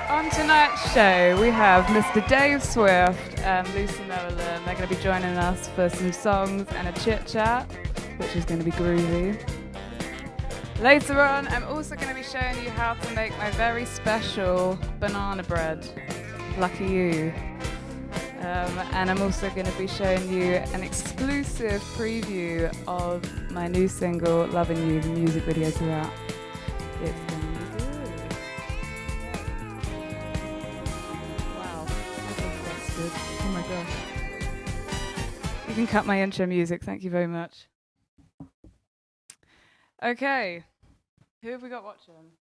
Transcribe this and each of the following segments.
On tonight's show, we have Mr. Dave Swift and Lucy Merrilyn. They're going to be joining us for some songs and a chit-chat, which is going to be groovy. Later on, I'm also going to be showing you how to make my very special banana bread. Lucky you. And I'm also going to be showing you an exclusive preview of my new single, Loving You, the music video to that. It's going to be good. Wow, that's good. Oh my gosh. You can cut my intro music, thank you very much. Okay, who have we got watching?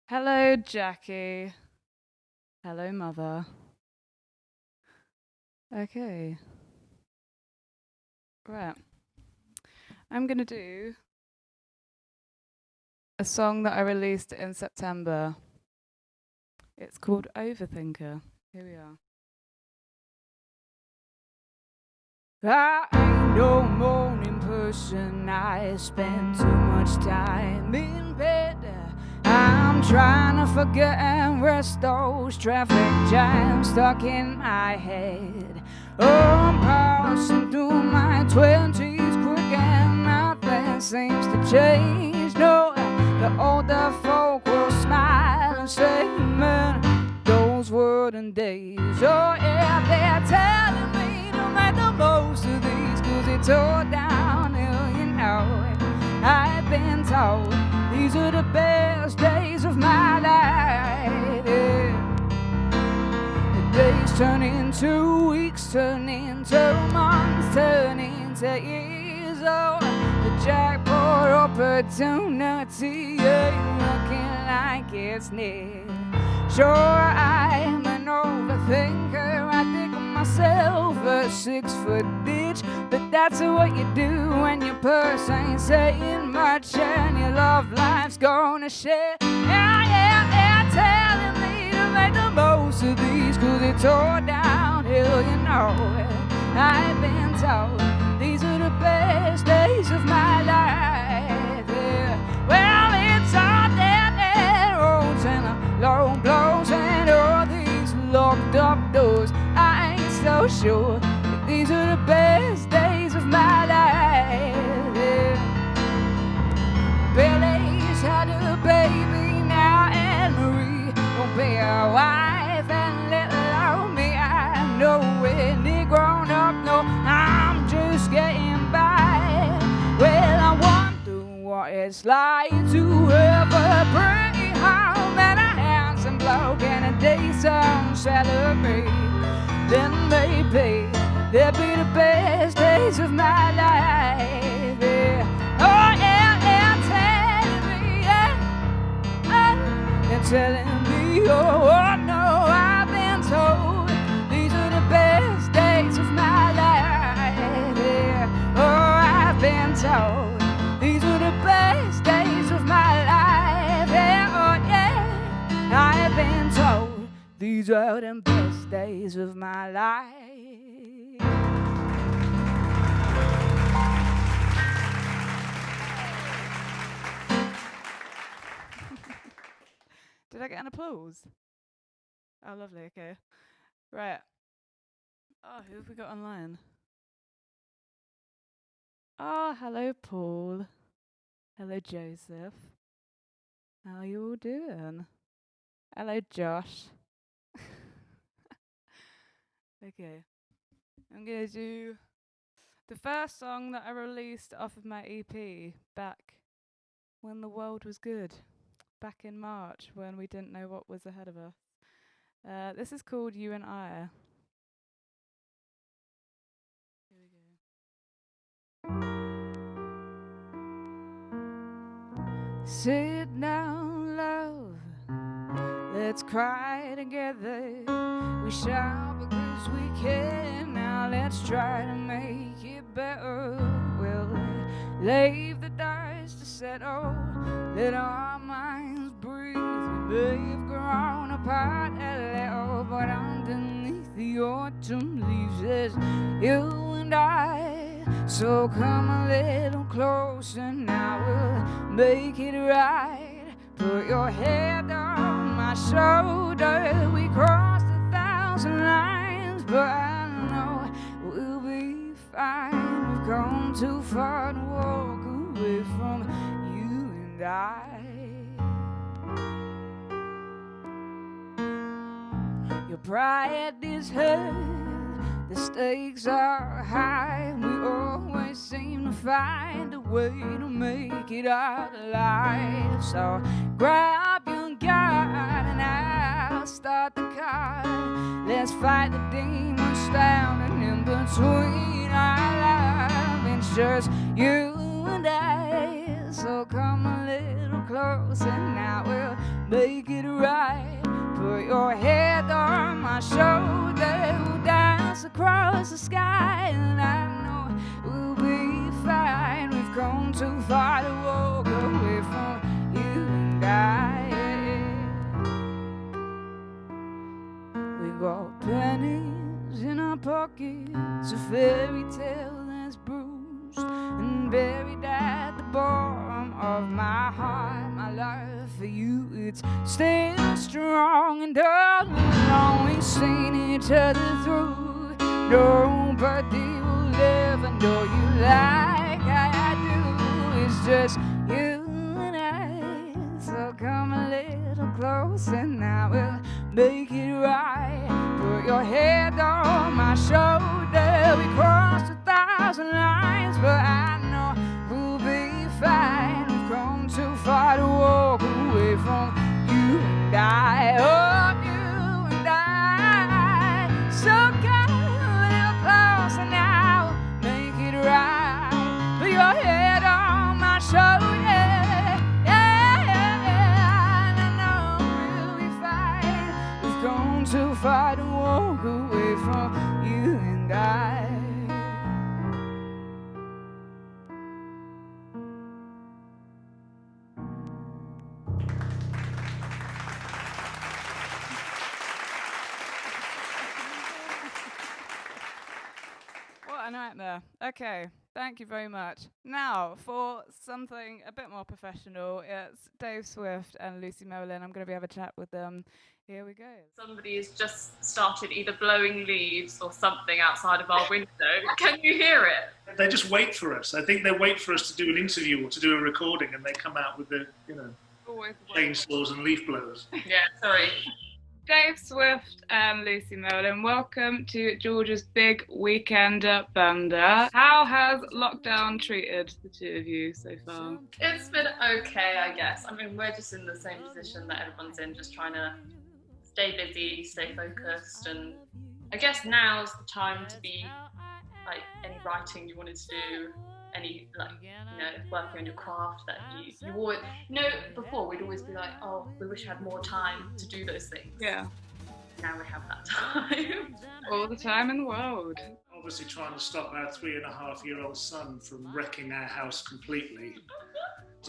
Hello, Jackie. Hello, Mother. Okay. Right. I'm going to do a song that I released in September. It's called Overthinker. Here we are. I ain't no morning person. I spend too much time in bed. I'm trying to forget and rest those traffic jams stuck in my head. Oh, I'm passing through my 20s quick and nothing seems to change. No, the older folk will smile and say, man, those were the days. Oh yeah, they're telling me to make the most of these, 'cause it's all downhill, you know. I've been told these are the best days of my life, yeah. The days turn into weeks, turn into months, turn into years. Oh, the jackpot opportunity ain't looking like it's near. Sure, I'm an overthinker. I dig myself a 6-foot ditch, but that's what you do when your purse ain't saying much and your love life's gonna share. Yeah, telling me to make the most of these, 'cause it's all downhill, you know. I've been told these are the best days of my life, yeah. Well, it's all dead roads and the low blows and all these locked up doors. I ain't so sure that these are the best days of my life, yeah. Billy's had a baby now, and Marie won't be a wife, and little old me, I know any grown up, no, I'm just getting by. Well, I wonder what it's like to have a pretty home and a handsome bloke and a decent salary. Then maybe they'll be the best days of my life, yeah. Oh yeah, telling me, yeah. They're telling me, oh no, I've been told these are the best days of my life, yeah. Oh, I've been told these are the best days of my life, yeah. Oh yeah, I've been told these are the best days of my life. Did I get an applause? Oh, lovely, okay. Right. Oh, who have we got online? Oh, hello, Paul. Hello, Joseph. How are you all doing? Hello, Josh. Okay. I'm going to do the first song that I released off of my EP back when the world was good. Back in March when we didn't know what was ahead of us. This is called You and I. Here we go. Sit down, love. Let's cry together. We shout because we can. Now let's try to make it better. We'll leave the dust to settle. Let our minds breathe. We may have grown apart a little, but underneath the autumn leaves there's you and I. So come a little closer now. We'll make it right. Put your head on my shoulder. We crossed 1,000 lines, but I know we'll be fine. We've come too far to walk away from you and I. Your pride is hurt, the stakes are high. We always seem to find a way to make it out alive. So grab your gun and I'll start the car. Let's fight the demons standing in between our lives. It's just you and I, so come a little closer now, we'll make it right. Put your head on my shoulder, we'll dance across the sky, and I know we'll be fine. We've come too far to walk away from you and I. We got pennies in our pockets, a fairy tale that's bruised and buried at the bottom of my heart. My love for you, it's still strong, and all along we've seen each other through. Nobody will ever know you like I do. It's just you and I, so come a little closer now, we'll make it right. Put your head on my shoulder. We crossed 1,000 lines, but I know we'll be fine. We've come too far to walk away from you and I. Oh, you and I. So come a little closer now, make it right. Put your head on my shoulder. Too far to walk away from you and I. What a nightmare. Okay, thank you very much. Now, for something a bit more professional, it's Dave Swift and Lucy Merrilyn. I'm going to have a chat with them. Here we go. Somebody has just started either blowing leaves or something outside of our window. Can you hear it? They just wait for us. I think they wait for us to do an interview or to do a recording, and they come out with the, chainsaws and leaf blowers. Yeah, sorry. Dave Swift and Lucy Merrilyn, welcome to Georgia's big weekender bender. How has lockdown treated the two of you so far? It's been okay, I guess. I mean, we're just in the same position that everyone's in, just trying to stay busy, stay focused, and I guess now's the time to be like any writing you wanted to do, any working on your craft that you always, before we'd always be like, oh, we wish we had more time to do those things. Yeah. Now we have that time. All the time in the world. Obviously trying to stop our 3.5-year-old son from wrecking our house completely.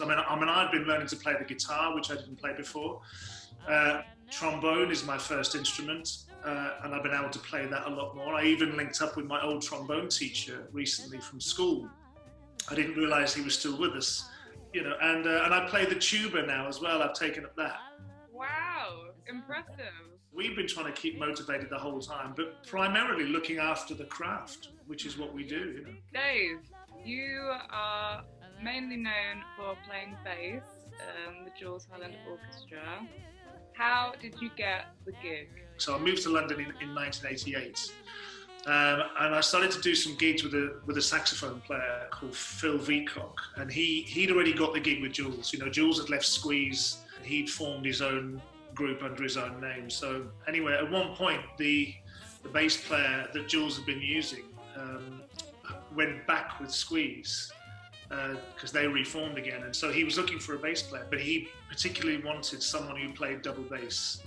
I mean, I've been learning to play the guitar, which I didn't play before. Trombone is my first instrument, and I've been able to play that a lot more. I even linked up with my old trombone teacher recently from school. I didn't realise he was still with us, and I play the tuba now as well. I've taken up that. Wow, impressive. We've been trying to keep motivated the whole time, but primarily looking after the craft, which is what we do. Dave, you are mainly known for playing bass, the Jules Holland Orchestra. How did you get the gig? So I moved to London in 1988, and I started to do some gigs with a saxophone player called Phil Veacock, and he'd already got the gig with Jules. Jules had left Squeeze, he'd formed his own group under his own name. So anyway, at one point, the bass player that Jules had been using went back with Squeeze, because they reformed again, and so he was looking for a bass player, but he particularly wanted someone who played double bass.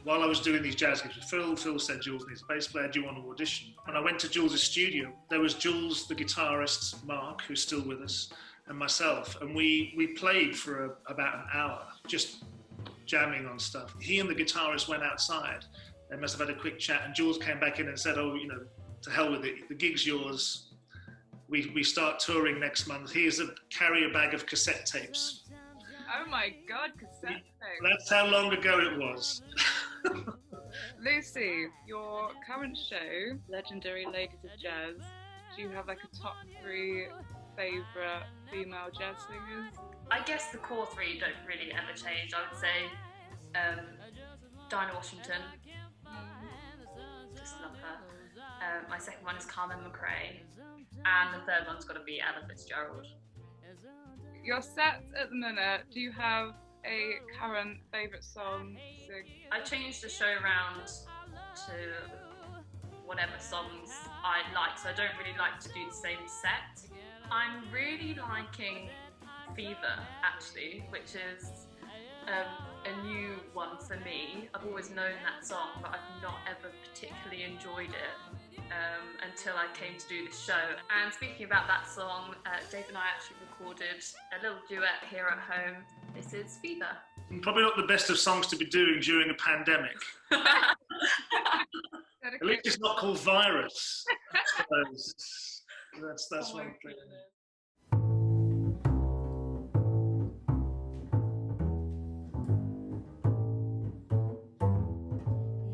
While I was doing these jazz gigs with Phil said, Jules needs a bass player, do you want to audition? And I went to Jules' studio. There was Jules, the guitarist, Mark, who's still with us, and myself, and we played for about an hour, just jamming on stuff. He and the guitarist went outside. They must have had a quick chat, and Jules came back in and said, to hell with it, the gig's yours. We start touring next month. Here's carry a bag of cassette tapes. Oh my God, cassette set thing. That's how long ago it was. Lucy, your current show, Legendary Ladies of Jazz, do you have like a top 3 favourite female jazz singers? I guess the core 3 don't really ever change. I would say Dinah Washington, just love her. My second one is Carmen McRae, and the third one's got to be Ella Fitzgerald. Your set at the minute, do you have a current favourite song to sing? I changed the show around to whatever songs I like, so I don't really like to do the same set. I'm really liking Fever, actually, which is a new one for me. I've always known that song, but I've not ever particularly enjoyed it until I came to do this show. And speaking about that song, Dave and I actually recorded a little duet here at home. This is Fever. Probably not the best of songs to be doing during a pandemic. At least it's not called Virus. That's one thing.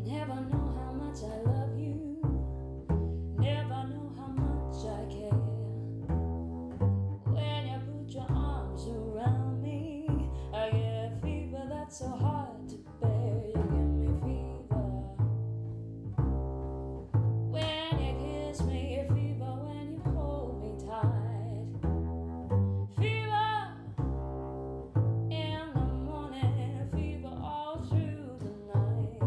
Never know how much I love you. Never know how much I care. When you put your arms around me, I get fever that's so hard to bear. You give me fever. When you kiss me, fever. When you hold me tight, fever. In the morning, fever all through the night.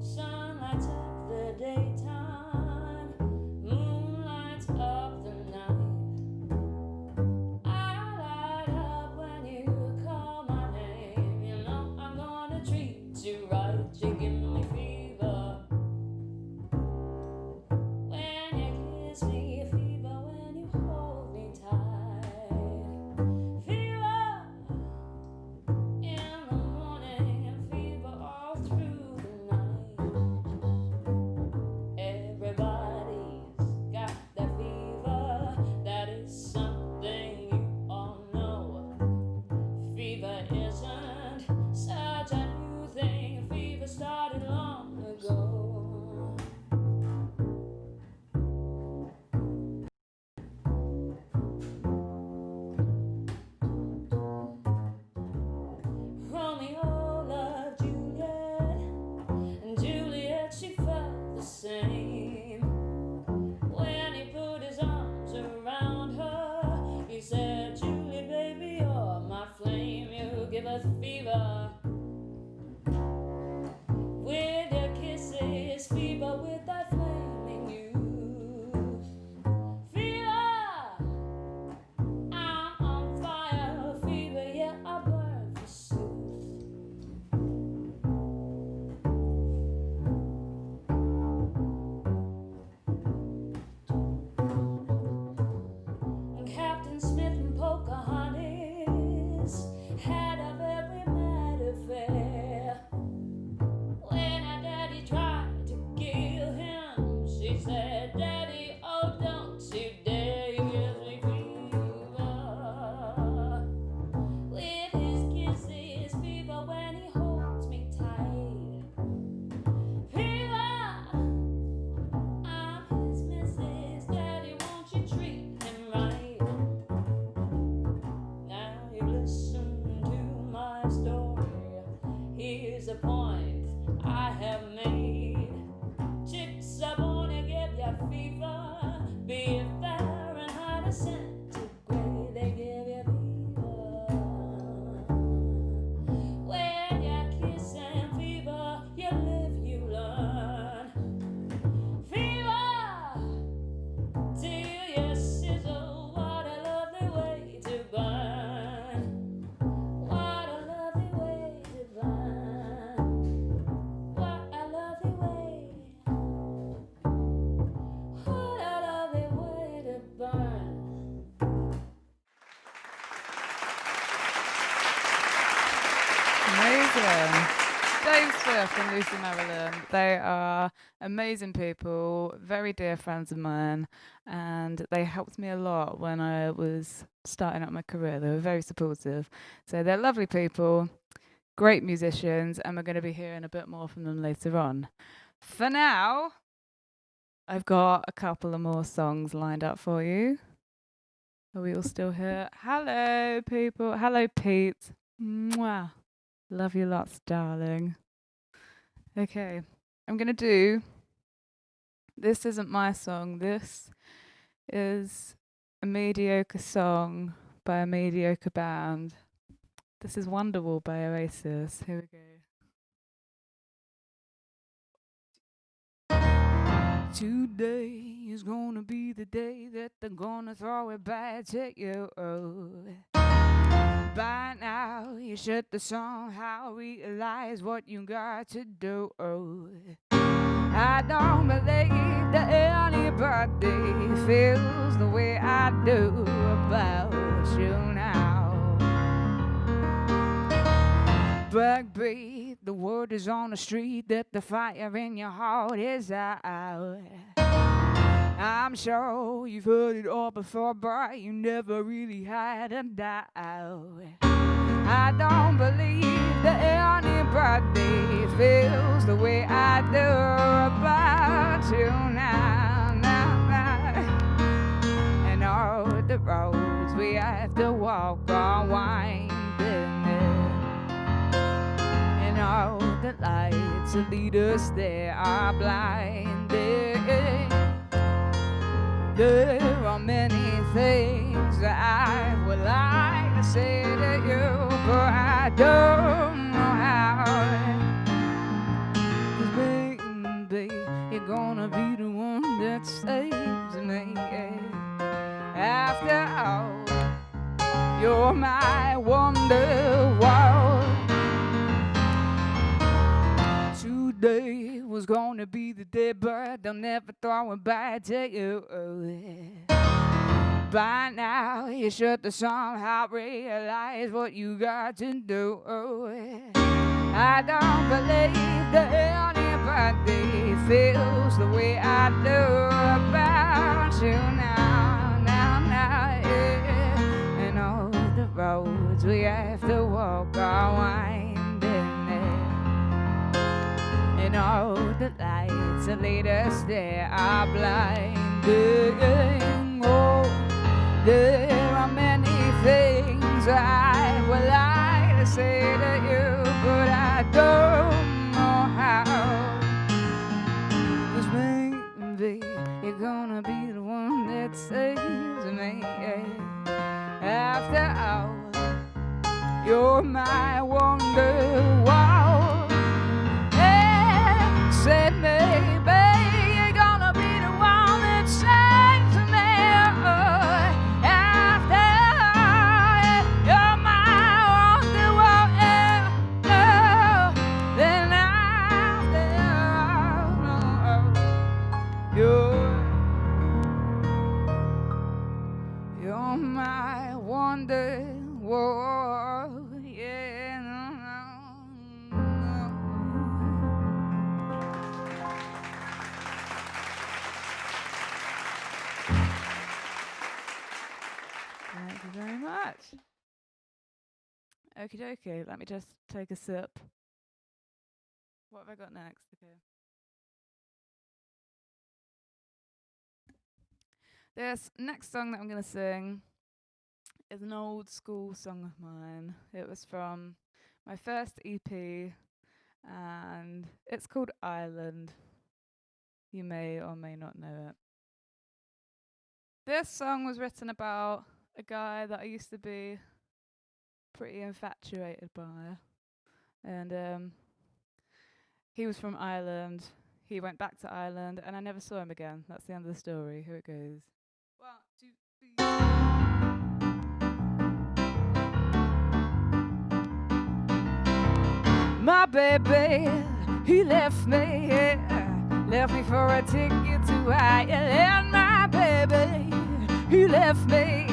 Sun lights up the daytime, moon lights up the night. I light up when you call my name. You know I'm gonna treat you right. You give me fever. When you kiss me, fever. When you hold me tight, fever. In the morning, fever all through the night. Everybody's got that fever. That is something you all know. Fever isn't such a new thing. Fever started long ago. Romeo loved Juliet, and Juliet, she felt the same. When he put his arms around her, he said, Julie, baby, you're my flame. You give us fever. With your kisses, fever with that flaming youth. Fever, I'm on fire. Fever, yeah, I burn forsooth. Captain Smith and Pocahontas had a very mad affair. When her daddy tried to kill him, she said, Daddy, oh, don't you dare, you give me fever. With his kisses, fever when he holds me tight. Fever, I'm his missus, Daddy, won't you treat him right? Now you listen to my story. Here's a point I have made. Chicks are born to give you fever. Be it Fahrenheit or centigrade, they give you fever. When you're kissing fever, you live, you learn. Fever, till you sizzle. What a lovely way to burn. What a lovely way to burn. What a lovely way. What a lovely way to burn. Amazing. Dave Swift and Lucy Merrilyn. They are amazing people, very dear friends of mine, and they helped me a lot when I was starting out my career. They were very supportive. So they're lovely people, great musicians, and we're going to be hearing a bit more from them later on. For now, I've got a couple of more songs lined up for you. Are we all still here? Hello, people. Hello, Pete. Mwah. Love you lots, darling. Okay, I'm going to do... This isn't my song. This is a mediocre song by a mediocre band. This is Wonderwall by Oasis. Here we go. Today is gonna be the day that they're gonna throw it back at you. By now, you should have somehow realize what you got to do. I don't believe that anybody feels the way I do about you now. Backbeat, the word is on the street that the fire in your heart is out. I'm sure you've heard it all before, but you never really had a doubt. I don't believe that anybody feels the way I do about you now, and all the roads we have to walk are winding, and all the lights that lead us there are blinding. There are many things that I would like to say to you, but I don't know how. 'Cause baby, you're gonna be the one that saves me. After all, you're my wonderwall. Today was gonna be the day, but they'll never throw it back to you. By now, you should have somehow realize what you got to do. I don't believe that anybody feels the way I do about you now, yeah. And all the roads we have to walk are winding, and all the lights that lead us there are blinding. Oh, there are many things I would like to say to you, but I don't know how. 'Cause maybe you're gonna be the one that saves me. After all, you're my wonderwall. Said maybe you're gonna be the one that saves me. After all, you're my wonderwall. Then after all, you're my wonderwall. Yeah, no. Thank you very much. Okie dokie, let me just take a sip. What have I got next? Okay. This next song that I'm going to sing is an old school song of mine. It was from my first EP, and it's called Island. You may or may not know it. This song was written about a guy that I used to be pretty infatuated by, and he was from Ireland. He went back to Ireland, and I never saw him again. That's the end of the story. Here it goes. 1, 2, 3. My baby, he left me for a ticket to Ireland. My baby, he left me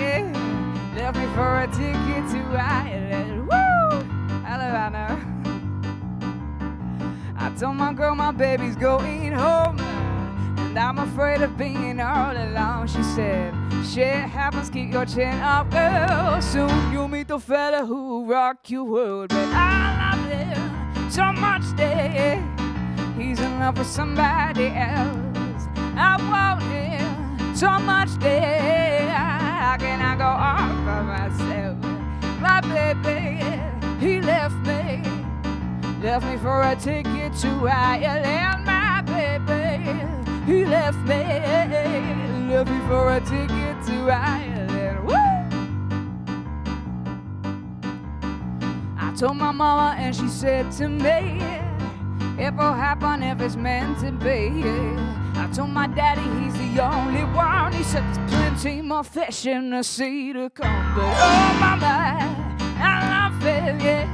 for a ticket to Ireland. Woo! Hello, Anna. told my girl my baby's going home, and I'm afraid of being all alone. She said, shit happens, keep your chin up, girl. Soon you'll meet the fella who will rock your world. But I love him so much that he's in love with somebody else. I want him so much that how can I go on by myself? My baby, he left me for a ticket to Ireland. My baby, he left me for a ticket to Ireland. Woo! I told my mama and she said to me, it will happen if it's meant to be. I told my daddy he's the only one. He said there's plenty more fish in the sea to come. But oh mama, I love him, yeah.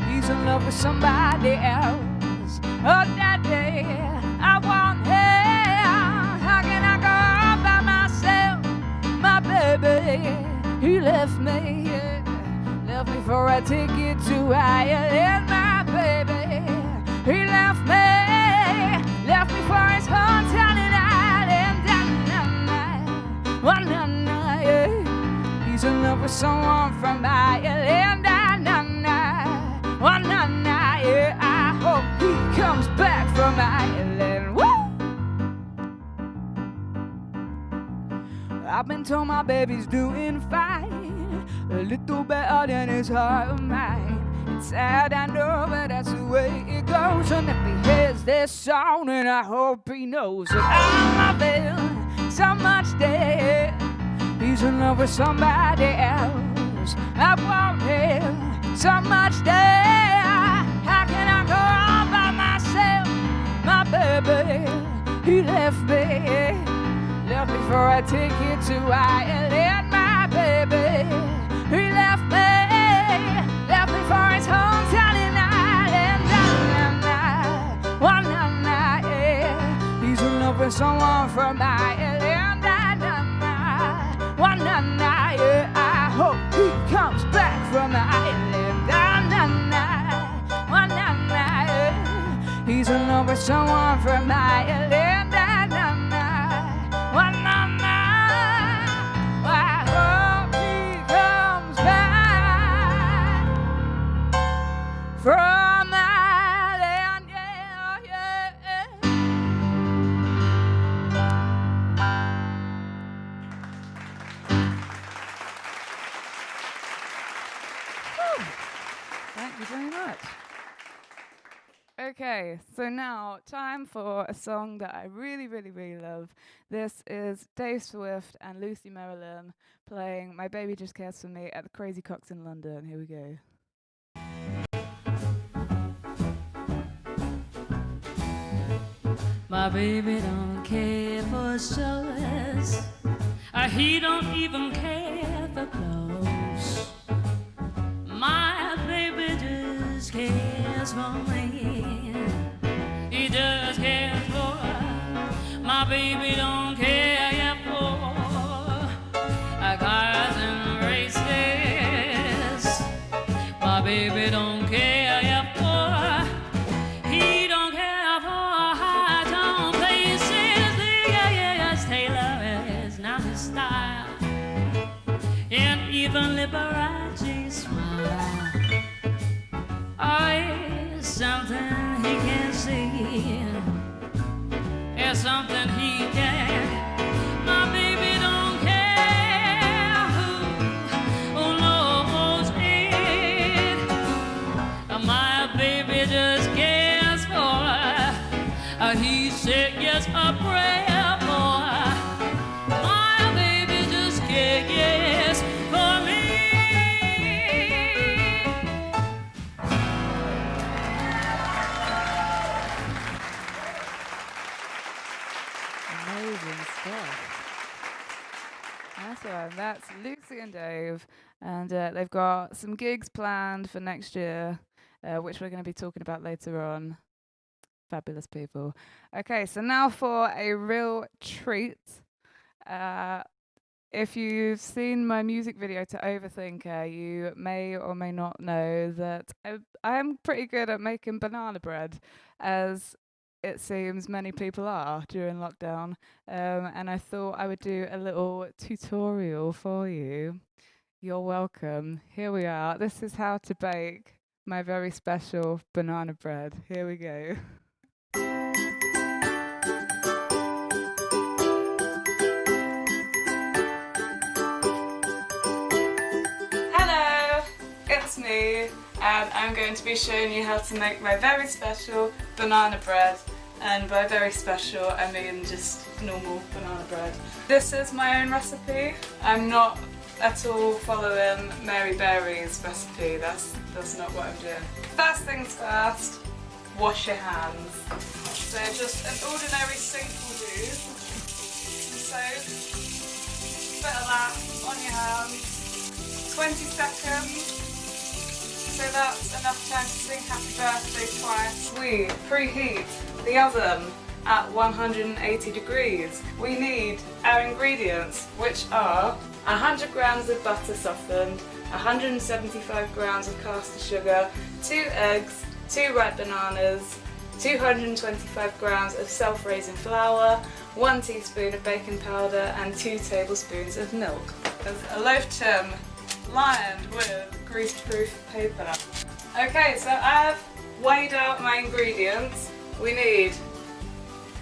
He's in love with somebody else. Oh daddy, I want him. How can I go all by myself? My baby, he left me, yeah. Left me for a ticket to Ireland. My baby, he left me for his hometown in Ireland. Yeah. He's in love with someone from Ireland. Yeah. I hope he comes back from Ireland. Woo! I've been told my baby's doing fine, a little better than his heart of mine. It's sad, I know, but that's the way it goes. And if he hears this song, and I hope he knows that I love him so much that he's in love with somebody else. I want him so much that how can I go on by myself? My baby, he left me for a ticket to Ireland. My baby, he left me for his hometown in Ireland. Yeah. He's in love with someone from Ireland. Yeah. I hope he comes back from Ireland. Yeah. He's in love with someone from Ireland. I hope he comes back from Ireland, yeah, yeah. Whew. Thank you very much. Okay, so now time for a song that I really, really, really love. This is Dave Swift and Lucy Merrilyn playing My Baby Just Cares For Me at the Crazy Cocks in London. Here we go. My baby don't care for showers. He don't even care for clothes. My baby just cares for me. He just cares for my baby don't care for cars and races. My baby don't care for. He don't care for high tone places. Yes, Taylor is not his style. And even Liberace's smile. Oh, it's something he can't see. It's something he can't. My baby don't care who knows it. My baby just cares for. He said yes, a prayer for. My baby just cares for me. Amazing stuff. That's one. That's Lucy and Dave, and they've got some gigs planned for next year, which we're going to be talking about later on. Fabulous people. Okay, so now for a real treat. If you've seen my music video to Overthinker, you may or may not know that I am pretty good at making banana bread, as it seems many people are during lockdown. And I thought I would do a little tutorial for you. You're welcome. Here we are. This is how to bake my very special banana bread. Here we go. Hello, it's me, and I'm going to be showing you how to make my very special banana bread. And by very special, I mean just normal banana bread. This is my own recipe. I'm not at all following Mary Berry's recipe. That's not what I'm doing. First things first, wash your hands. So just an ordinary sink will do. Some soap, bit of that on your hands. 20 seconds. So that's enough time to sing happy birthday twice. We preheat the oven at 180 degrees. We need our ingredients, which are 100 grams of butter softened, 175 grams of caster sugar, 2 eggs, 2 ripe bananas, 225 grams of self-raising flour, 1 teaspoon of baking powder and 2 tablespoons of milk. There's a loaf tin lined with grease-proof paper. Okay, so I've weighed out my ingredients. We need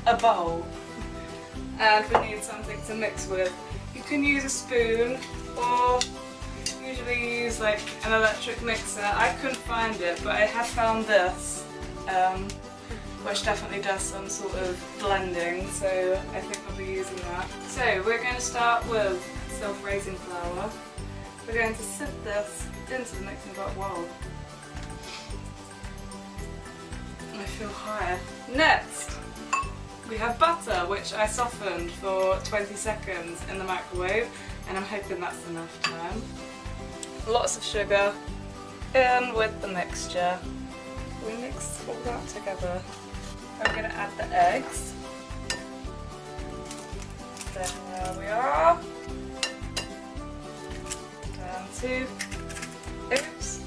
a bowl and we need something to mix with. You can use a spoon or usually use like an electric mixer. I couldn't find it, but I have found this, which definitely does some sort of blending, so I think I'll be using that. So we're going to start with self-raising flour. We're going to sift this into the mixing bowl. Whoa. I feel high. Next, we have butter, which I softened for 20 seconds in the microwave, and I'm hoping that's enough time. Lots of sugar in with the mixture. We mix all that together. I'm going to add the eggs. There we are. Down 2. Oops.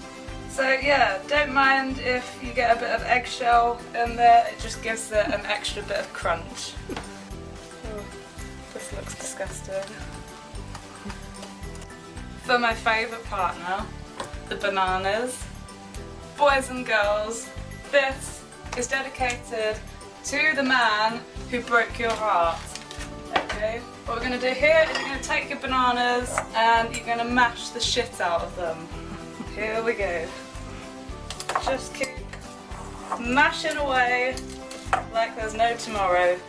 So yeah, don't mind if you get a bit of eggshell in there, it just gives it an extra bit of crunch. Oh, this looks disgusting. For my favourite partner, the bananas. Boys and girls, this is dedicated to the man who broke your heart. Okay, what we're going to do here is you're going to take your bananas and you're going to mash the shit out of them. Here we go. Just keep mashing away like there's no tomorrow.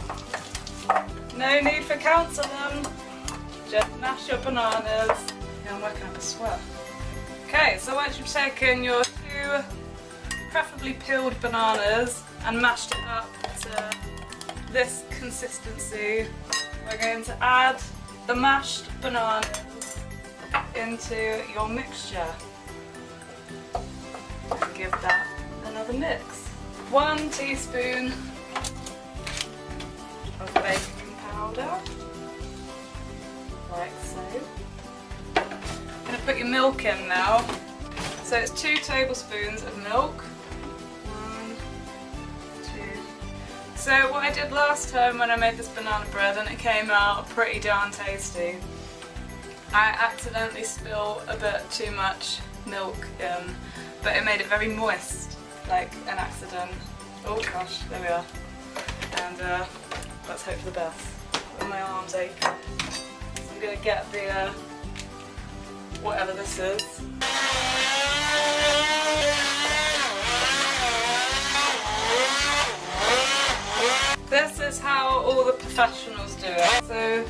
No need for counselling. Just mash your bananas. Yeah, I'm working up a sweat. Okay, so once you've taken your 2 preferably peeled bananas and mashed it up to this consistency, we're going to add the mashed bananas into your mixture. And give that another mix. 1 teaspoon of baking powder, like so. I'm going to put your milk in now. So it's 2 tablespoons of milk. 1, 2. So what I did last time when I made this banana bread, and it came out pretty darn tasty, I accidentally spilled a bit too much milk in, but it made it very moist, like an accident. Oh gosh, there we are. And let's hope for the best. My arm's aching. So I'm going to get the, whatever this is. This is how all the professionals do it. So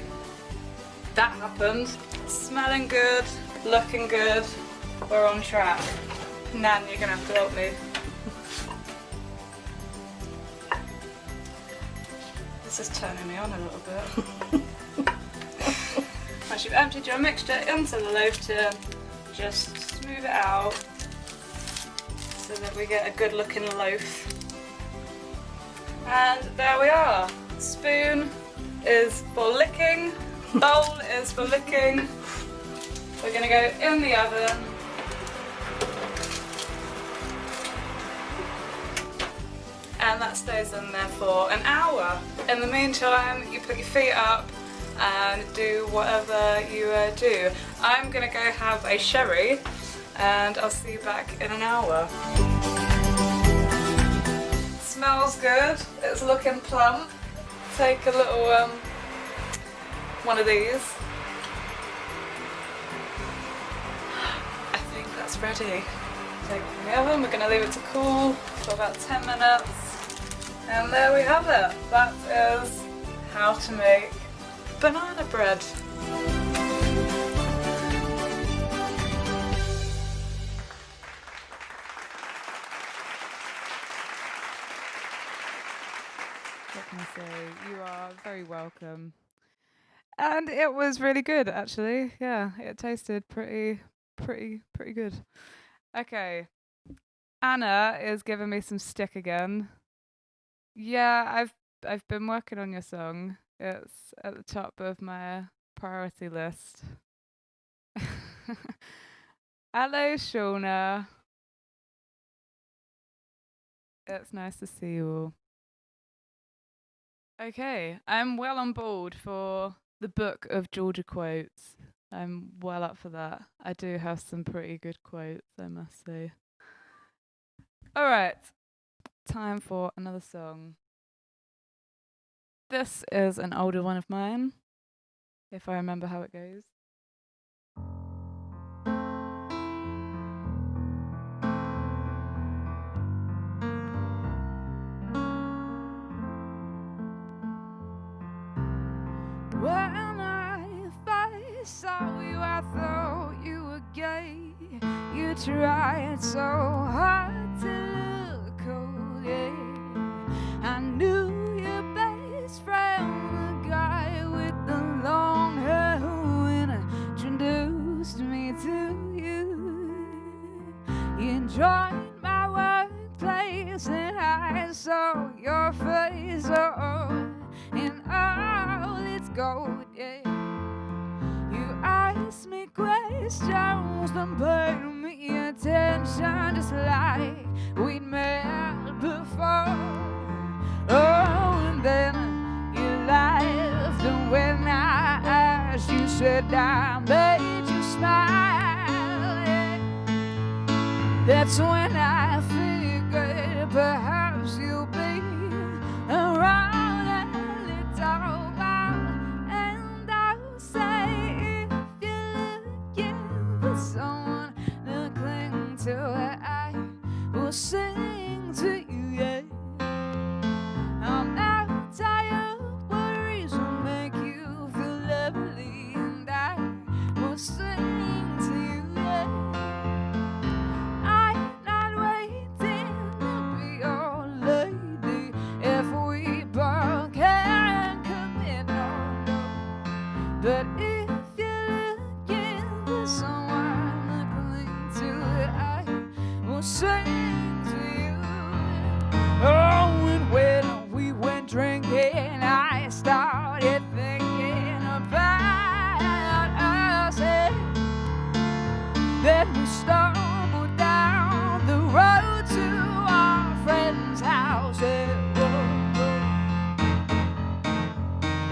that happened. Smelling good, looking good, we're on track. Nan, you're gonna have to help me. This is turning me on a little bit. Once you've emptied your mixture into the loaf tin, just smooth it out so that we get a good looking loaf. And there we are. Spoon is for licking, Bowl is for licking. We're going to go in the oven. And that stays in there for an hour. In the meantime, you put your feet up and do whatever you do. I'm going to go have a sherry and I'll see you back in an hour. Smells good, it's looking plump. Take a little one of these. I think that's ready. Take it from the oven, we're going to leave it to cool for about 10 minutes. And there we have it. That is how to make banana bread. What can I say? You are very welcome. And it was really good, actually. Yeah, it tasted pretty good. Okay. Anna is giving me some stick again. Yeah, I've been working on your song. It's at the top of my priority list. Hello, Shauna. It's nice to see you all. Okay, I'm well on board for the book of Georgia quotes. I'm well up for that. I do have some pretty good quotes, I must say. All right, time for another song. This is an older one of mine, if I remember how it goes. When I first saw you, I thought you were gay. You tried so hard to look cool, yeah. I knew your best friend, the guy with the long hair who introduced me to you. You joined my workplace and I saw your face, oh, in all its gold, yeah. You asked me questions, then paid me attention, just like we'd met before. Oh, and then you laughed, and when I asked, you said I made you smile, yeah. That's when I figured perhaps you'll be around a little while, and I'll say if you're looking for someone to cling to, I will sing to you, yeah. I'm not tired, worries will make you feel lovely, and I will sing to you, yeah. I'm not waiting to be your lady if we both can commit, no. But if you're looking for someone to cling to, I will sing to you. Oh, and when we went drinking, I started thinking about us, yeah. Then we stumbled down the road to our friend's house, yeah.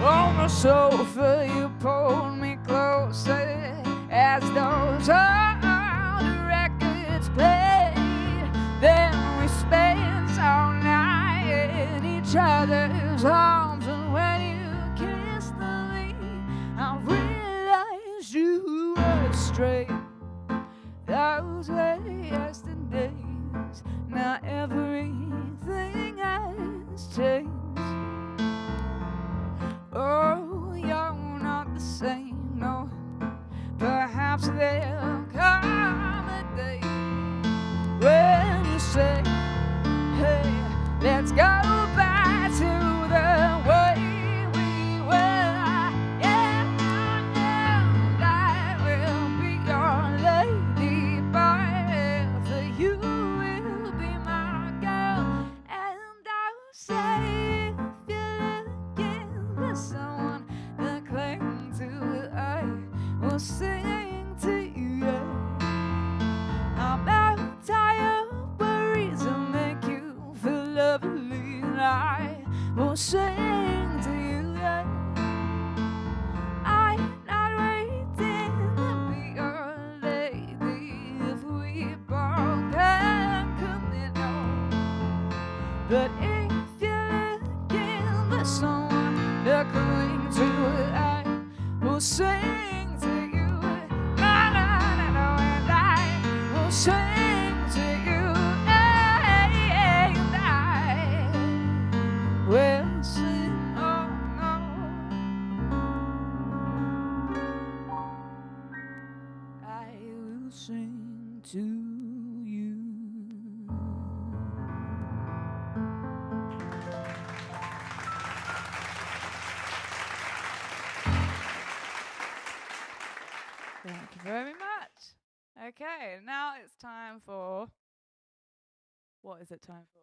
On the sofa you pulled me closer as those old records played. Then we spent all night in each other's arms, and when you kissed me, I realized you were straight. Those were yesterdays, now everything has changed. Oh, you're not the same, no. Perhaps there'll come a day when you say, hey, let's go back to the way we were, yeah. And I will be your lady boy, for you will be my girl. And I'll say if you're looking for someone to cling to, will sing to you. I'm not waiting to be your lady if we both can commit. But if you're looking for someone to cling to, I will sing to you. Na na na na, and I will sing to you. And I will sing. Oh no, I will sing to you. Thank you very much. Okay, now it's time for. What is it time for?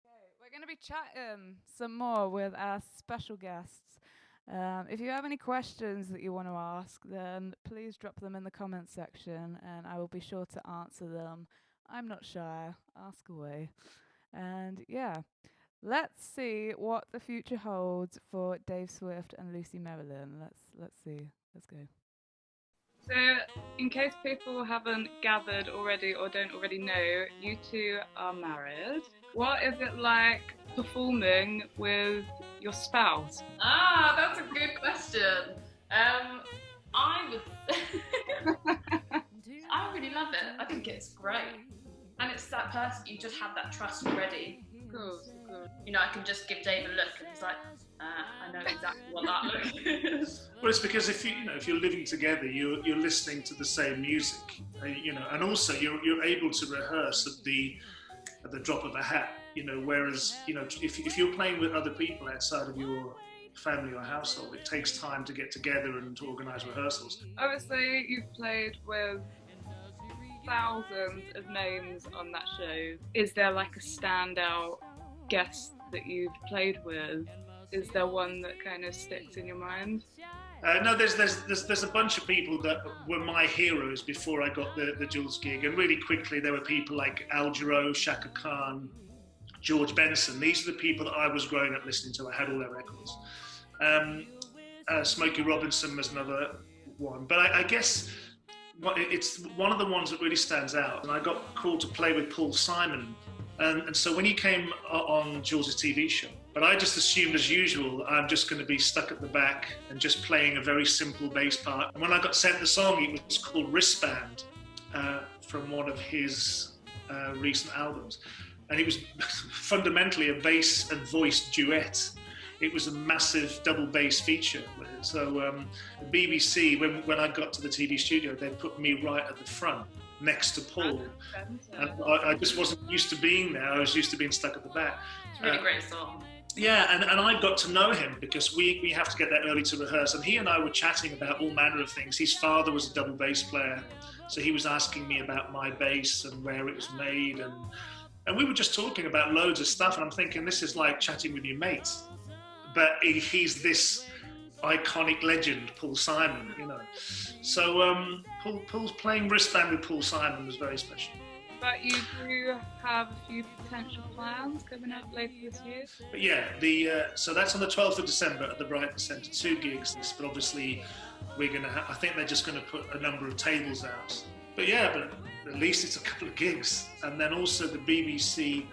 Okay, we're going to be chatting some more with our special guests. If you have any questions that you want to ask, then please drop them in the comments section and I will be sure to answer them. I'm not shy, ask away. And yeah, let's see what the future holds for Dave Swift and Lucy Merrilyn. Let's see. Let's go. So, in case people haven't gathered already or don't already know, you two are married. What is it like performing with your spouse? That's a good question. I really love it. I think it's great. And it's that person, you just have that trust already. Cool. You know, I can just give Dave a look and he's like, I know exactly what that look is. Well, it's because if you're living together, you're listening to the same music, and also you're able to rehearse at the drop of a hat, Whereas if you're playing with other people outside of your family or household, it takes time to get together and to organise rehearsals. Obviously, you've played with thousands of names on that show. Is there like a standout guest that you've played with? Is there one that kind of sticks in your mind? No, there's a bunch of people that were my heroes before I got the Jules gig, and really quickly there were people like Al Jarreau, Shaka Khan, George Benson. These are the people that I was growing up listening to. I had all their records. Smokey Robinson was another one, but I guess it's one of the ones that really stands out. And I got called to play with Paul Simon, and so when he came on Jules' TV show, but I just assumed, as usual, I'm just going to be stuck at the back and just playing a very simple bass part. And when I got sent the song, it was called Wristband, from one of his recent albums. And it was fundamentally a bass and voice duet. It was a massive double bass feature. So the BBC, when I got to the TV studio, they put me right at the front, next to Paul. And I just wasn't used to being there. I was used to being stuck at the back. It's a really great song. Yeah, and I got to know him because we have to get there early to rehearse. And he and I were chatting about all manner of things. His father was a double bass player, so he was asking me about my bass and where it was made. And we were just talking about loads of stuff. And I'm thinking, this is like chatting with your mate. But he's this iconic legend, Paul Simon, So Paul's playing Wristband with Paul Simon was very special. But you do have a few potential plans coming up later this year. But yeah, so that's on the 12th of December at the Brighton Centre, 2 gigs. But obviously, we're going to I think they're just going to put a number of tables out. But at least it's a couple of gigs. And then also the BBC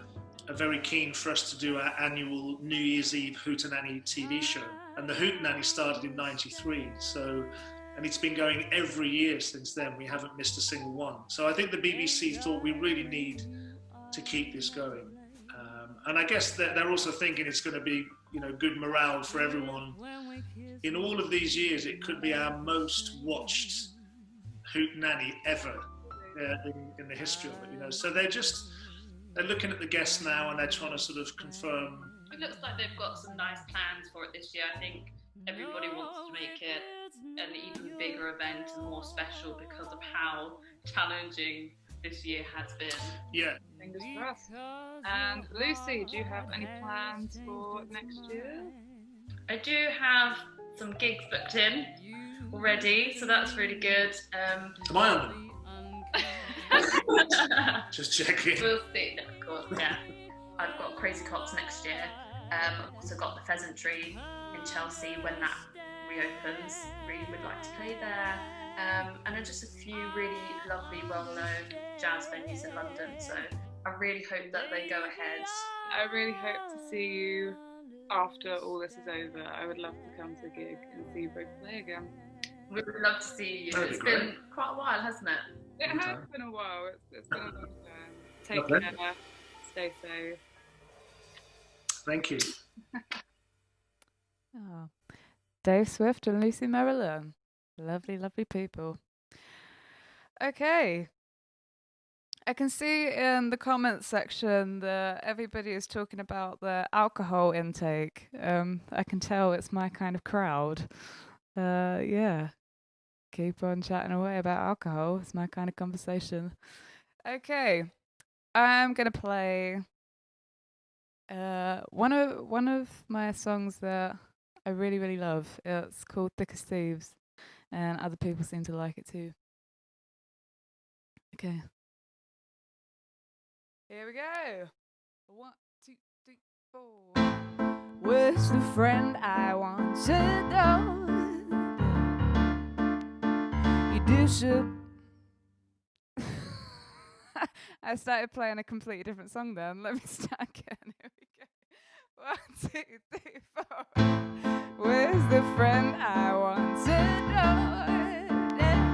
are very keen for us to do our annual New Year's Eve Hootenanny TV show. And the Hootenanny started in '93, and it's been going every year since then. We haven't missed a single one. So I think the BBC thought we really need to keep this going. And I guess they're also thinking it's going to be, good morale for everyone. In all of these years, it could be our most watched Hootenanny ever in the history of it. So they're looking at the guests now and they're trying to sort of confirm. It looks like they've got some nice plans for it this year. I think everybody wants to make it an even bigger event and more special because of how challenging this year has been. Yeah. Fingers crossed. And Lucy, do you have any plans for next year? I do have some gigs booked in already, so that's really good. Am I on them? Just checking. We'll see, of course, yeah. I've got Crazy Cots next year. Also got the Pheasantry in Chelsea when that reopens. Really would like to play there. And then just a few really lovely, well-known jazz venues in London. So I really hope that they go ahead. I really hope to see you after all this is over. I would love to come to a gig and see you both play again. We would love to see you. That'd be It's great. been quite a while, hasn't it? It Okay. has been a while. It's been a long time. Take Lovely. care. Stay safe. Thank you. Oh. Dave Swift and Lucy Merrilyn. Lovely, lovely people. Okay. I can see in the comments section that everybody is talking about the alcohol intake. I can tell it's my kind of crowd. Yeah. Keep on chatting away about alcohol. It's my kind of conversation. Okay. I'm going to play one of my songs that I really, really love. It's called Thick as Thieves, and other people seem to like it too. Okay. Here we go. 1, 2, 3, 4. Where's the friend I once adored? You disappeared. I started playing a completely different song then. Let me start again. Here we go. 1, 2, 3, 4. Where's the friend I once adored? Yeah.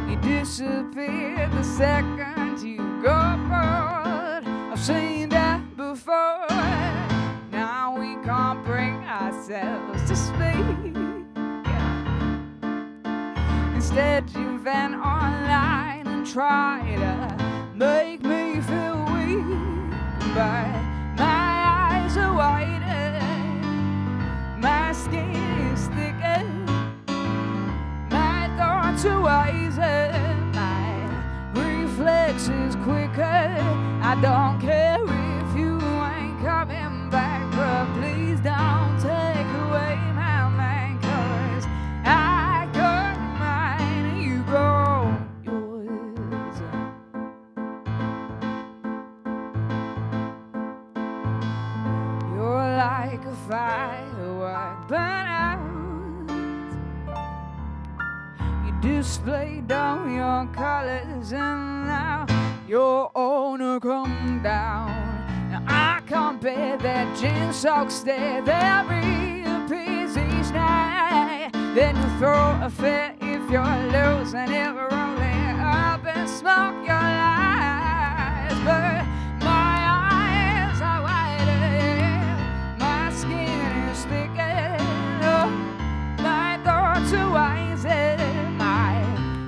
You disappeared the second you got bored. I've seen that before. Now we can't bring ourselves to speak. Yeah. Instead you went online and try to make me feel weak, but my eyes are wider, my skin is thicker, my thoughts are wiser, my reflexes quicker. I don't care if you ain't coming back, but please don't take away my mind, 'cause I got mine and you go yours. You're like a firework burn out. You displayed all your colors and now your owner come down. Now I can't bear that gin soaked stare that reappears each night. Then you throw a fit if you're losing it, rolling up and smoke your lies. But my eyes are wider, yeah. My skin is thicker, oh, my thoughts are wiser, my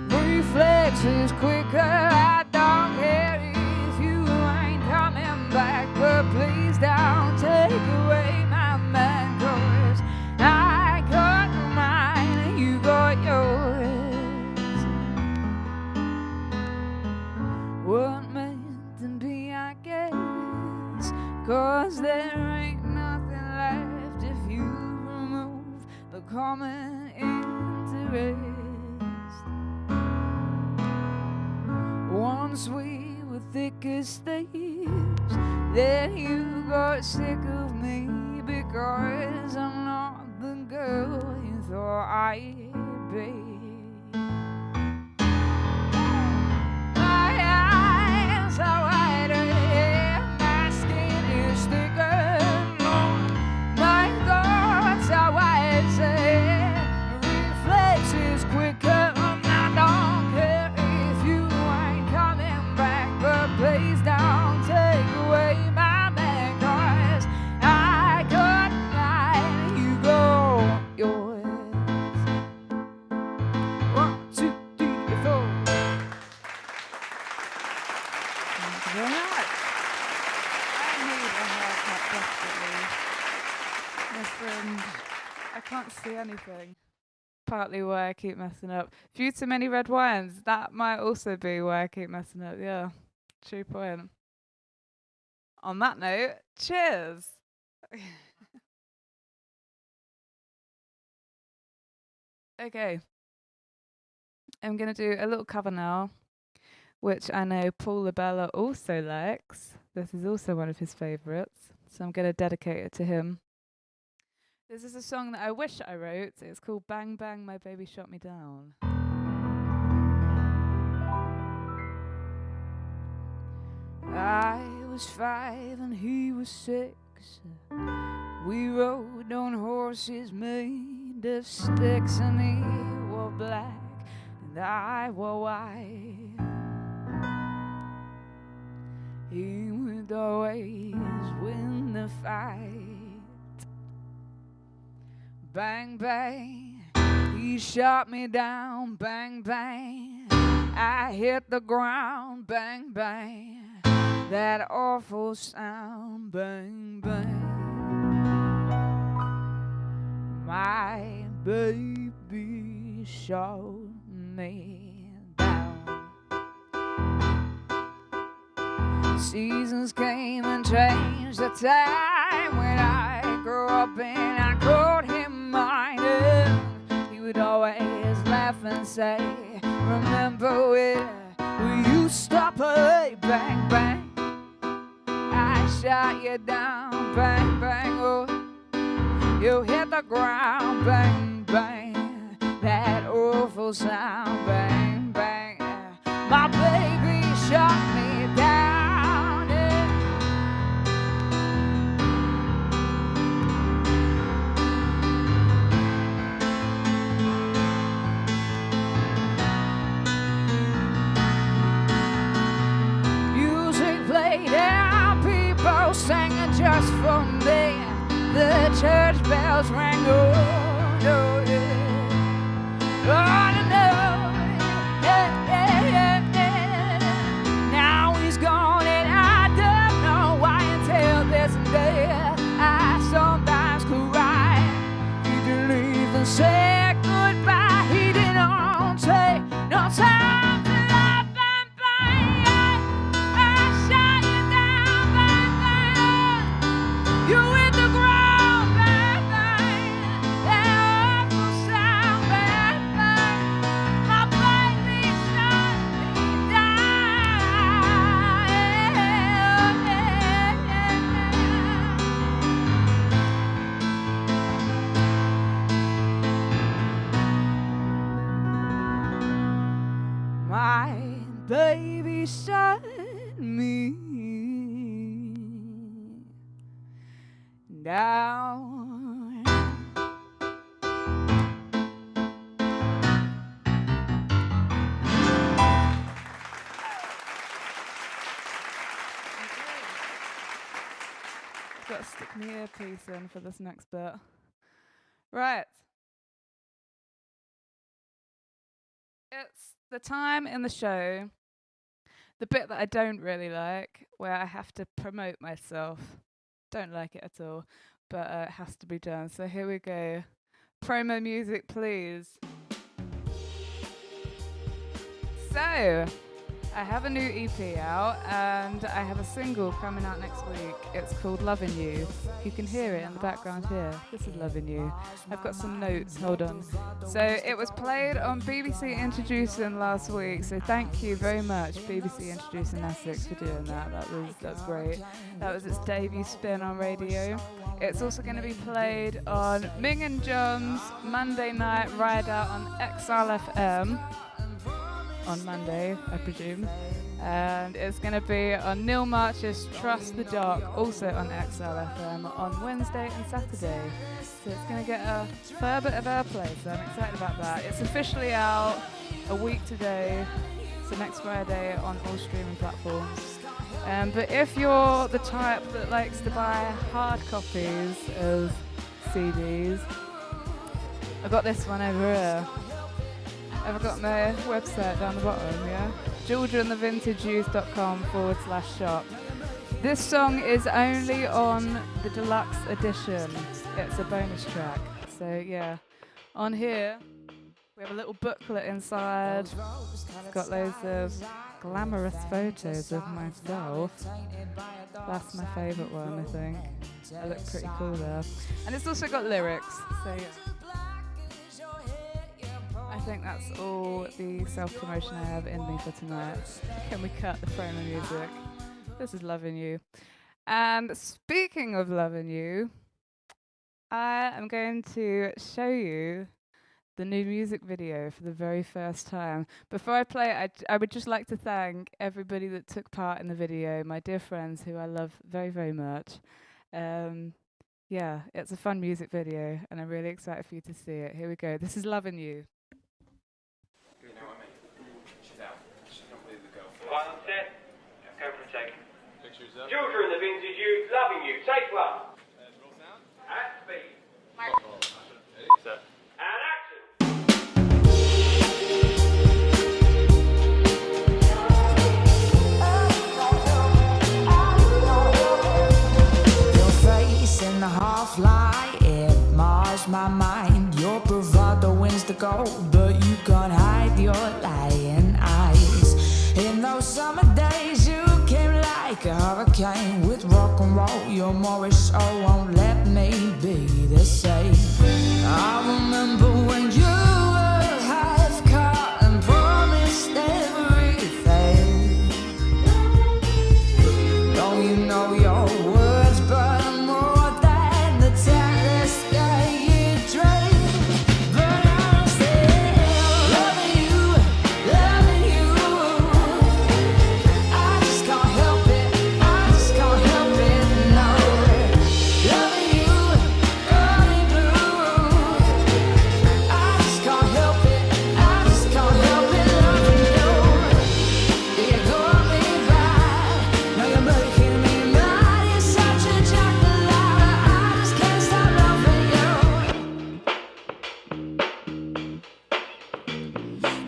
reflexes quicker. I don't care if you ain't coming back, but please don't take away my mind, 'cause I got mine and you got yours. What meant to be, I guess, 'cause there ain't nothing left if you remove the common interest. Once we were thick as thieves, then you got sick of me, because I'm not the girl you thought I'd be. My eyes are wider, yeah. My skin is thicker, my thoughts are wiser, yeah. Reflexes quicker. I don't care if you ain't coming back, but please don't take away my man, 'cause I got mine and you go yours. 1, 2, 3, 4. Thank you very much. I need a haircut desperately. My friend, I can't see anything. Partly why I keep messing up. Few too many red wines. That might also be why I keep messing up. Yeah, true point. On that note, cheers. Okay. I'm going to do a little cover now, which I know Paul Labella also likes. This is also one of his favourites. so I'm going to dedicate it to him. This is a song that I wish I wrote. It's called Bang Bang, My Baby Shot Me Down. I was 5 and he was 6. We rode on horses made of sticks, and he wore black and I wore white. He would always win the fight. Bang, bang, he shot me down. Bang, bang, I hit the ground. Bang, bang, that awful sound. Bang, bang, my baby shot me down. Seasons came and changed the time when I grew up, and I called him mine. And he would always laugh and say, remember when we used to play? Bang, bang, I shot you down. Bang, bang, oh, you hit the ground. Bang, bang, that awful sound. Bang, bang, my baby shot me down. Music played and people singing just for me. The church bells rang, oh no, yeah. Oh no, yeah, yeah, yeah, yeah. Now he's gone and I don't know why. Until this day I sometimes cry. He didn't even say goodbye. He didn't take no time to love. Bang, bang, I shot you down. Bang, bang, you hit the ground. My baby shut me down. I've got to stick my earpiece in for this next bit. Right. It's the time in the show, the bit that I don't really like, where I have to promote myself. Don't like it at all, but it has to be done. So here we go. Promo music, please. So, I have a new EP out, and I have a single coming out next week. It's called Lovin' You. You can hear it in the background here. This is Lovin' You. I've got some notes, hold on. So it was played on BBC Introducing last week, so thank you very much, BBC Introducing Essex, for doing that. That's great. That was its debut spin on radio. It's also going to be played on Ming and John's Monday Night Ride Out on Exile FM. On Monday, I presume. And it's going to be on Neil March's Trust the Dark, also on XLFM, on Wednesday and Saturday. So it's going to get a fair bit of airplay, so I'm excited about that. It's officially out a week today, so next Friday on all streaming platforms. But if you're the type that likes to buy hard copies of CDs, I've got this one over here. I've got my website down the bottom, yeah? georgiaandthevintageyouth.com/shop. This song is only on the deluxe edition. It's a bonus track. So yeah, on here we have a little booklet inside. It's got loads of glamorous photos of myself. That's my favourite one, I think. I look pretty cool there. And it's also got lyrics. So yeah. I think that's all the self-promotion I have in me for tonight. Can we cut the promo music? This is Loving You. And speaking of loving you, I am going to show you the new music video for the very first time. Before I play it, I would just like to thank everybody that took part in the video, my dear friends who I love very, very much. Yeah, it's a fun music video, and I'm really excited for you to see it. Here we go. This is Loving You. You know what I mean? She's out. She's not really the girl. One set. Go for a take. Pictures up. Georgia and the Vintage Youth, Loving You. Take one. At speed. Set. And action. Your face in the half light, it mars my mind. Your bravado wins the gold, but you can't hide your lying eyes. In those summer days, you came like a hurricane with rock and roll. Your Morris soul won't let me be the same. I remember when you were half cut and promised everything. Don't you know your words burn more than the tallest sky you dream? But I'm still loving you, loving you. I just can't help it, I just can't help it, no. Loving you, running blue. I just can't help it, I just can't help it, loving you. You got me bad, now you're making me mad. You're such a chocolate, I just can't stop loving you.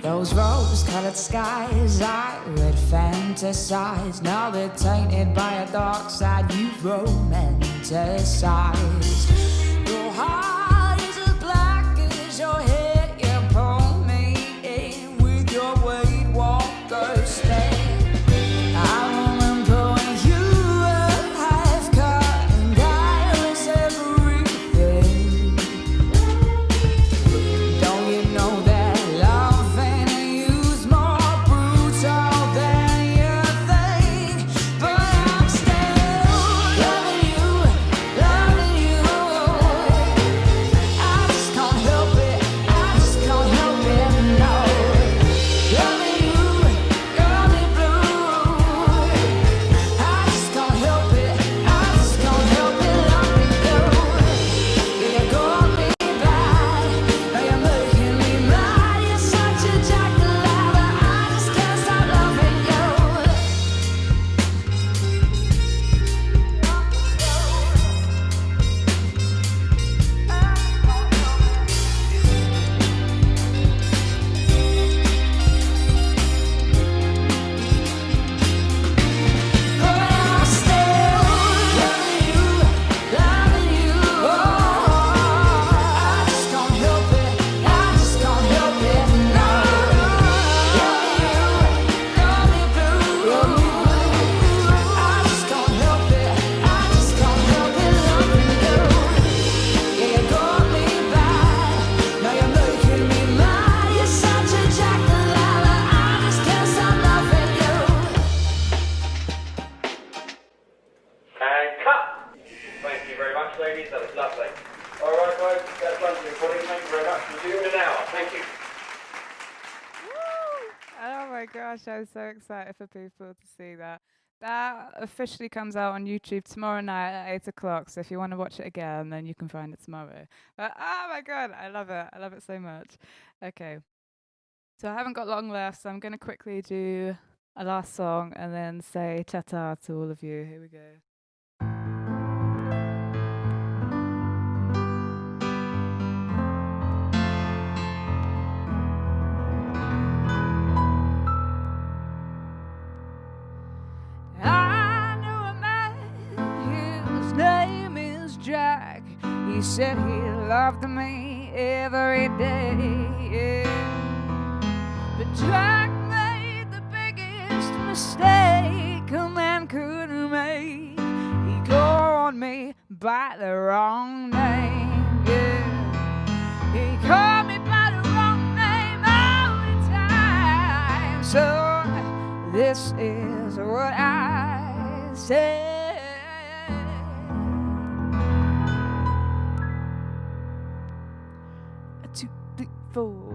Those rose-colored skies I would fantasize, now they're tainted by a dark side you've romanticized. Your heart is as black as your hair. You pull me in with your Wade Walker stare. I remember when you were half cut and I was everything. Don't you know that loving you's more brutal than you think? But I'm still loving you, loving you. I just can't help it, I just can't help it, no. Loving you, got me blue. I just can't help it, I just can't help it, loving you. You got me bad, now you're making me mad. You're such a chocolate, I just can't stop loving you. But I'm still loving you, loving you. I just can't help it, I just can't help it, no. Loving you, got me blue. I just can't help it, I just can't help it, loving you. Yeah, you got me bad, now you're making me mad. You're such a chocolate, I just can't stop loving you. And cut. Thank you very much, ladies. That was lovely. All right, guys. That's London recording. Thank you very much. We'll see you in an hour. Thank you. Oh my gosh, I'm so excited for people to see that. That officially comes out on YouTube tomorrow night at 8 o'clock. So if you want to watch it again, then you can find it tomorrow. But oh my god, I love it. I love it so much. Okay. So I haven't got long left, so I'm going to quickly do a last song and then say ta-ta to all of you. Here we go. I knew a man, his name is Jack. He said he loved me every day, yeah. But Jack made the biggest mistake a man could make. He called me by the wrong name, yeah. He called me by the wrong name all the time. So this is what I say. fool.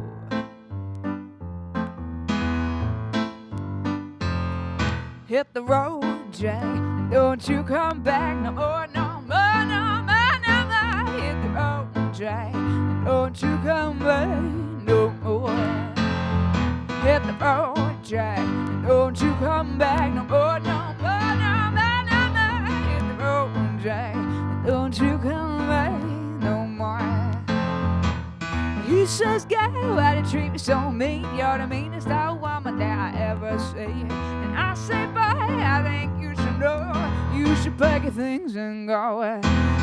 Hit the road, Jack, and don't you come back no more, no more, no more, no more. Hit the road, Jack, and don't you come back no more. Hit the road, Jack, and don't you come back no more, no more, no more, no more. Hit the road, Jack, and don't you come back no more. He says, girl, why you treat me so mean? You're the meanest old woman that I ever see. And I say, boy, I think you should know. You should pack your things and go.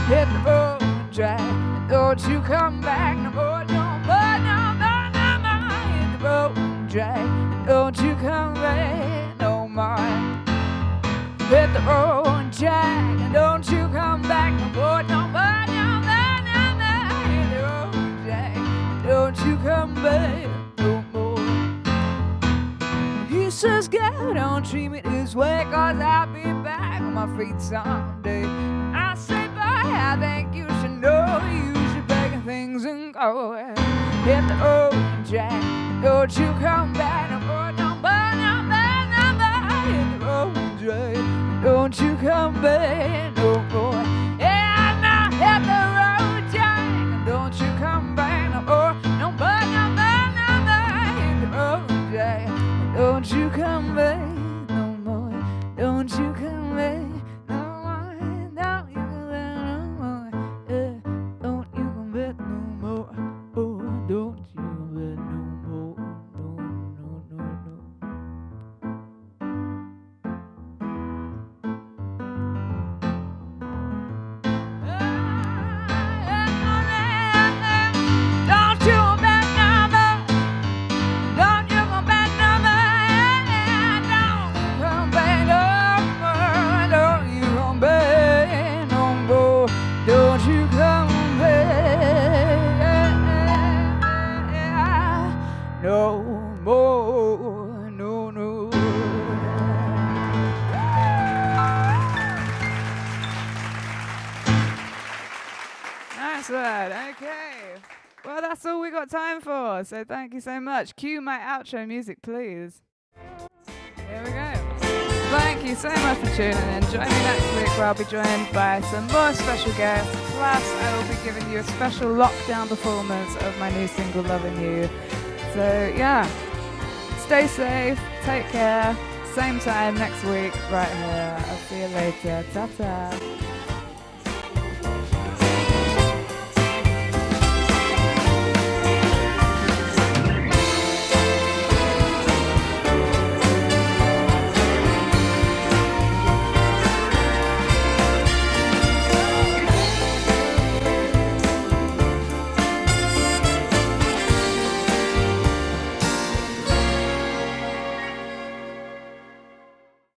Hit the road, Jack, and don't you come back no more, no more, no more, no more. Hit the road, Jack, and don't you come back no more. Hit the road, Jack, and don't you come back no more, no more, no more, no more. Hit the road, Jack, and don't you come back no more. He says, girl, don't treat me this way, 'cause I'll be back on my feet someday. I say, boy, I think you should know. You should pack your things and go. Hit the road, Jack, and don't you come back no more, no more, no more, no more. Hit the road, Jack, and don't you come back no more. Yeah, now hit the road, Jack, and don't you come back no more, no more, no more, no more. Hit the road, Jack, and don't you come back no more, don't you come back no more, don't you come back no more, don't you come back no more, oh, don't you come back no more, no, no, no, no. Don't you come back no more, don't you come back no more, don't you come back no more, don't you come back no more, don't you come back no more, no, no. Nice one, okay. Well, that's all we got time for, so thank you so much. Cue my outro music, please. Here we go. Thank you so much for tuning in. Join me next week where I'll be joined by some more special guests. Plus, I will be giving you a special lockdown performance of my new single, Loving You. So, yeah. Stay safe, take care. Same time next week, right here. I'll see you later. Ta-ta.